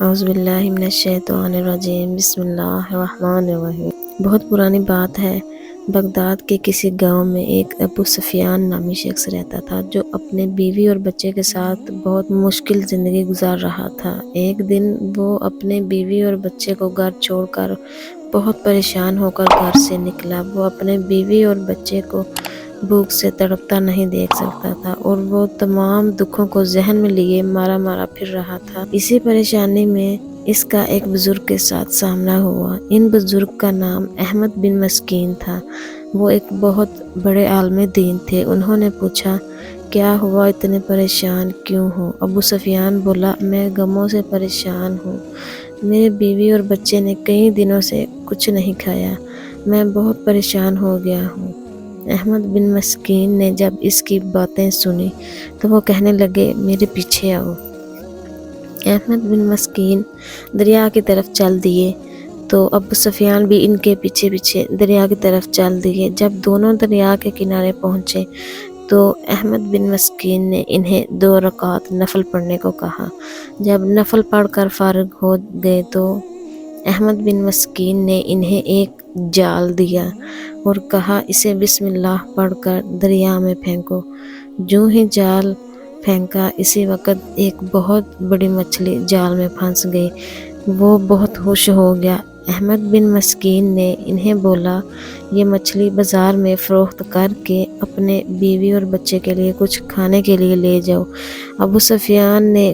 اعوذ باللہ من الشیطان الرجیم، بسم اللہ الرحمن الرحیم۔ بہت پرانی بات ہے، بغداد کے کسی گاؤں میں ایک ابو سفیان نامی شخص رہتا تھا جو اپنے بیوی اور بچے کے ساتھ بہت مشکل زندگی گزار رہا تھا۔ ایک دن وہ اپنے بیوی اور بچے کو گھر چھوڑ کر بہت پریشان ہو کر گھر سے نکلا۔ وہ اپنے بیوی اور بچے کو بھوک سے تڑپتا نہیں دیکھ سکتا تھا اور وہ تمام دکھوں کو ذہن میں لیے مارا پھر رہا تھا۔ اسی پریشانی میں اس کا ایک بزرگ کے ساتھ سامنا ہوا۔ ان بزرگ کا نام احمد بن مسکین تھا۔ وہ ایک بہت بڑے عالم دین تھے۔ انہوں نے پوچھا، کیا ہوا، اتنے پریشان کیوں ہو؟ ابو سفیان بولا، میں غموں سے پریشان ہوں۔ میرے بیوی اور بچے نے کئی دنوں سے کچھ نہیں کھایا۔ میں بہت پریشان ہو گیا ہوں۔ احمد بن مسکین نے جب اس کی باتیں سنی تو وہ کہنے لگے، میرے پیچھے آؤ۔ احمد بن مسکین دریا کی طرف چل دیے تو ابو سفیان بھی ان کے پیچھے پیچھے دریا کی طرف چل دیے۔ جب دونوں دریا کے کنارے پہنچے تو احمد بن مسکین نے انہیں 2 رکعت نفل پڑھنے کو کہا۔ جب نفل پڑھ کر فارغ ہو گئے تو احمد بن مسکین نے انہیں ایک جال دیا اور کہا، اسے بسم اللہ پڑھ کر دریا میں پھینکو۔ جو ہی جال پھینکا اسی وقت ایک بہت بڑی مچھلی جال میں پھنس گئی۔ وہ بہت خوش ہو گیا۔ احمد بن مسکین نے انہیں بولا، یہ مچھلی بازار میں فروخت کر کے اپنے بیوی اور بچے کے لیے کچھ کھانے کے لیے لے جاؤ۔ ابو سفیان نے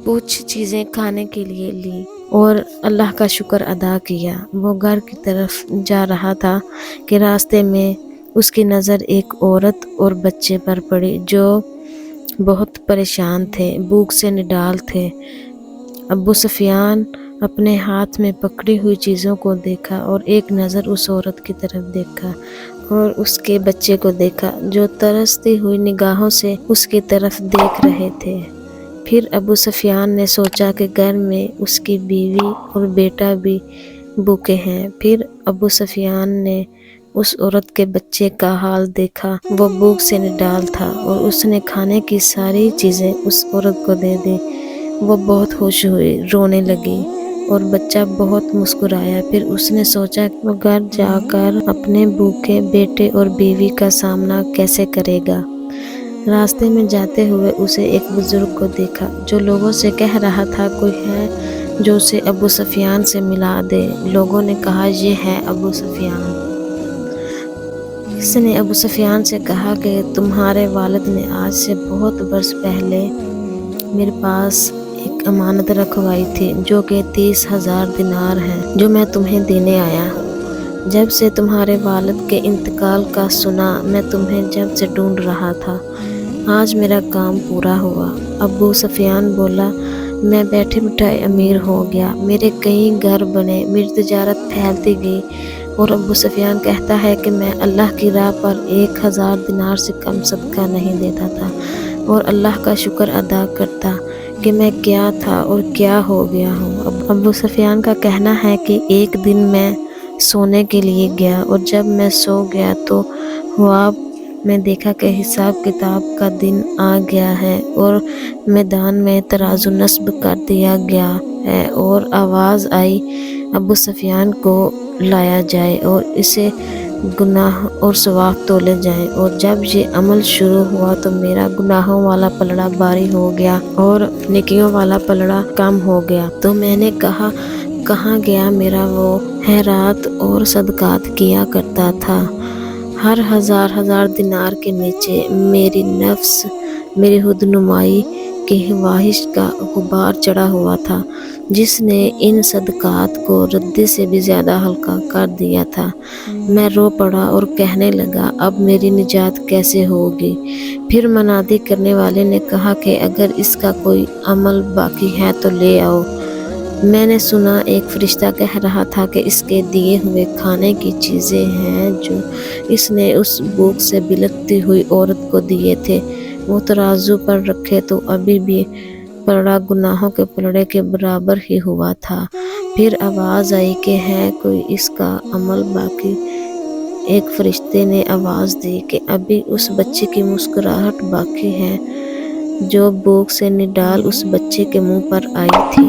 کچھ چیزیں کھانے کے لیے لی اور اللہ کا شکر ادا کیا۔ وہ گھر کی طرف جا رہا تھا کہ راستے میں اس کی نظر ایک عورت اور بچے پر پڑی جو بہت پریشان تھے، بھوک سے نڈال تھے۔ ابو سفیان اپنے ہاتھ میں پکڑی ہوئی چیزوں کو دیکھا اور ایک نظر اس عورت کی طرف دیکھا اور اس کے بچے کو دیکھا جو ترستی ہوئی نگاہوں سے اس کی طرف دیکھ رہے تھے۔ پھر ابو سفیان نے سوچا کہ گھر میں اس کی بیوی اور بیٹا بھی بھوکے ہیں۔ پھر ابو سفیان نے اس عورت کے بچے کا حال دیکھا۔ وہ بھوک سے نڈال تھا اور اس نے کھانے کی ساری چیزیں اس عورت کو دے دی۔ وہ بہت خوش ہوئی، رونے لگی اور بچہ بہت مسکرایا۔ پھر اس نے سوچا کہ وہ گھر جا کر اپنے بھوکے بیٹے اور بیوی کا سامنا کیسے کرے گا۔ راستے میں جاتے ہوئے اسے ایک بزرگ کو دیکھا جو لوگوں سے کہہ رہا تھا، کوئی ہے جو اسے ابو سفیان سے ملا دے۔ لوگوں نے کہا، یہ ہے ابو سفیان۔ کسی نے ابو سفیان سے کہا کہ تمہارے والد نے آج سے بہت برس پہلے میرے پاس ایک امانت رکھوائی تھی جو کہ 30,000 دینار ہے، جو میں تمہیں دینے آیا ہوں۔ جب سے تمہارے والد کے انتقال کا سنا، میں تمہیں جب سے ڈھونڈ رہا تھا۔ آج میرا کام پورا ہوا۔ ابو سفیان بولا، میں بیٹھے بٹھائے امیر ہو گیا، میرے کئی گھر بنے، میری تجارت پھیلتی گئی۔ اور ابو سفیان کہتا ہے کہ میں اللہ کی راہ پر 1,000 دینار سے کم صدقہ نہیں دیتا تھا اور اللہ کا شکر ادا کرتا کہ میں کیا تھا اور کیا ہو گیا ہوں۔ ابو سفیان کا کہنا ہے کہ ایک دن میں سونے کے لیے گیا اور جب میں سو گیا تو خواب میں دیکھا کہ حساب کتاب کا دن آ گیا ہے اور میدان میں ترازو نصب کر دیا گیا ہے اور آواز آئی، ابو سفیان کو لایا جائے اور اسے گناہ اور ثواب تولے جائیں۔ اور جب یہ عمل شروع ہوا تو میرا گناہوں والا پلڑا بھاری ہو گیا اور نیکیوں والا پلڑا کم ہو گیا۔ تو میں نے کہا، کہاں گیا میرا وہ خیرات اور صدقات کیا کرتا تھا؟ ہر 1,000 دینار کے نیچے میری نفس، میری خودنمائی کی خواہش کا غبار چڑھا ہوا تھا جس نے ان صدقات کو ردی سے بھی زیادہ ہلکا کر دیا تھا۔ میں رو پڑا اور کہنے لگا، اب میری نجات کیسے ہوگی؟ پھر منادی کرنے والے نے کہا کہ اگر اس کا کوئی عمل باقی ہے تو لے آؤ۔ میں نے سنا ایک فرشتہ کہہ رہا تھا کہ اس کے دیے ہوئے کھانے کی چیزیں ہیں جو اس نے اس بھوک سے بلکتی ہوئی عورت کو دیے تھے، وہ ترازو پر رکھے تو ابھی بھی پلڑا گناہوں کے پلڑے کے برابر ہی ہوا تھا۔ پھر آواز آئی کہ ہے کوئی اس کا عمل باقی؟ ایک فرشتے نے آواز دی کہ ابھی اس بچے کی مسکراہٹ باقی ہے جو بھوک سے نڈال اس بچے کے منہ پر آئی تھی۔